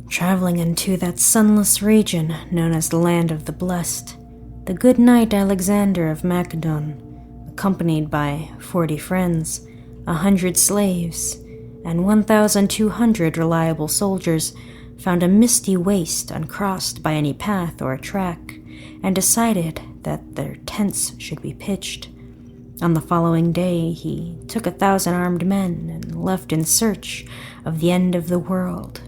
Traveling into that sunless region known as the Land of the Blessed, the good knight Alexander of Macedon, accompanied by 40 friends, 100 slaves, and 1,200 reliable soldiers, found a misty waste uncrossed by any path or track, and decided that their tents should be pitched. On the following day, he took 1,000 armed men and left in search of the end of the world.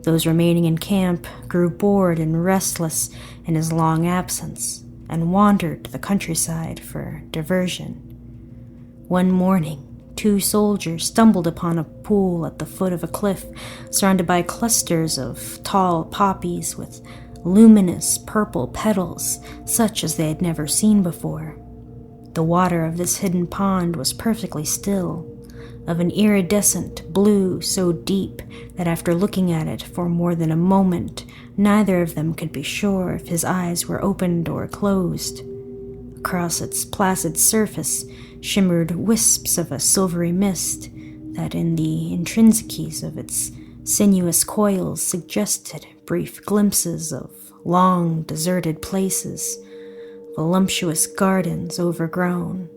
Those remaining in camp grew bored and restless in his long absence and wandered the countryside for diversion. One morning, 2 soldiers stumbled upon a pool at the foot of a cliff surrounded by clusters of tall poppies with luminous purple petals such as they had never seen before. The water of this hidden pond was perfectly still, of an iridescent blue so deep that after looking at it for more than a moment, neither of them could be sure if his eyes were opened or closed. Across its placid surface shimmered wisps of a silvery mist that in the intrinsicies of its sinuous coils suggested brief glimpses of long, deserted places, voluptuous gardens overgrown,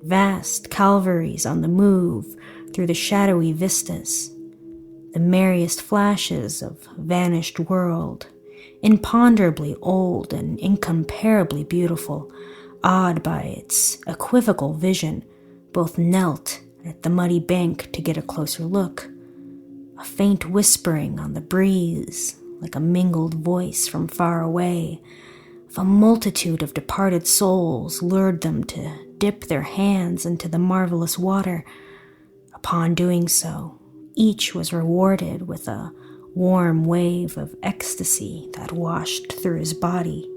vast calvaries on the move through the shadowy vistas, the merriest flashes of vanished world, imponderably old and incomparably beautiful, awed by its equivocal vision, both knelt at the muddy bank to get a closer look. A faint whispering on the breeze, like a mingled voice from far away, of a multitude of departed souls lured them to dip their hands into the marvelous water. Upon doing so, each was rewarded with a warm wave of ecstasy that washed through his body.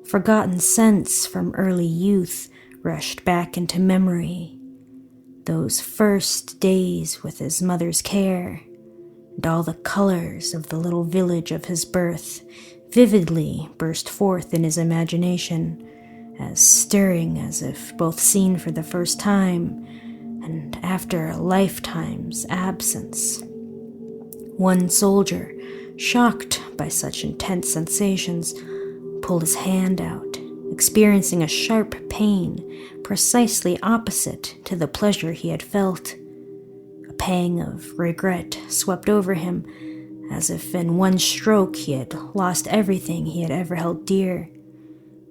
Forgotten scents from early youth rushed back into memory. Those first days with his mother's care, and all the colors of the little village of his birth vividly burst forth in his imagination, as stirring as if both seen for the first time and after a lifetime's absence. One soldier, shocked by such intense sensations, pulled his hand out, experiencing a sharp pain precisely opposite to the pleasure he had felt. A pang of regret swept over him, as if in one stroke he had lost everything he had ever held dear.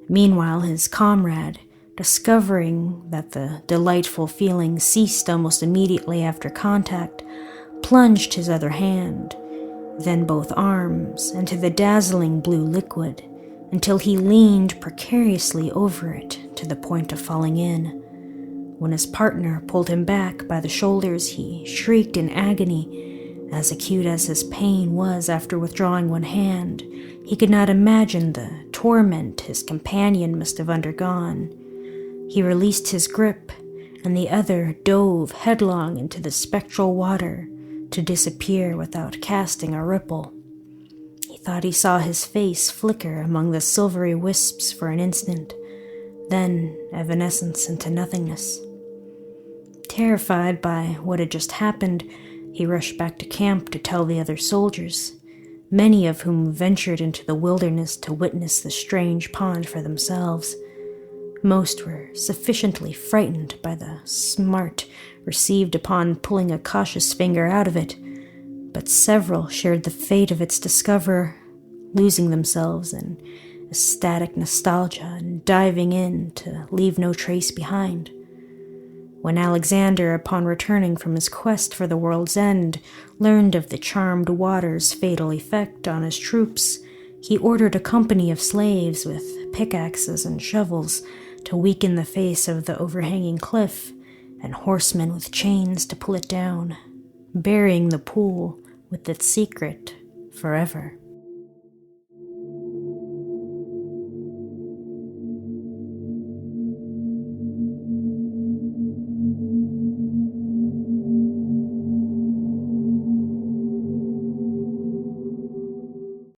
Meanwhile, his comrade, discovering that the delightful feeling ceased almost immediately after contact, plunged his other hand, then both arms, into the dazzling blue liquid, until he leaned precariously over it to the point of falling in. When his partner pulled him back by the shoulders, he shrieked in agony. As acute as his pain was after withdrawing one hand, he could not imagine the torment his companion must have undergone. He released his grip, and the other dove headlong into the spectral water to disappear without casting a ripple. He thought he saw his face flicker among the silvery wisps for an instant, then evanescence into nothingness. Terrified by what had just happened, he rushed back to camp to tell the other soldiers, many of whom ventured into the wilderness to witness the strange pond for themselves. Most were sufficiently frightened by the smart received upon pulling a cautious finger out of it, but several shared the fate of its discoverer, losing themselves in ecstatic nostalgia and diving in to leave no trace behind. When Alexander, upon returning from his quest for the world's end, learned of the charmed water's fatal effect on his troops, he ordered a company of slaves with pickaxes and shovels to weaken the face of the overhanging cliff, and horsemen with chains to pull it down, burying the pool with its secret forever.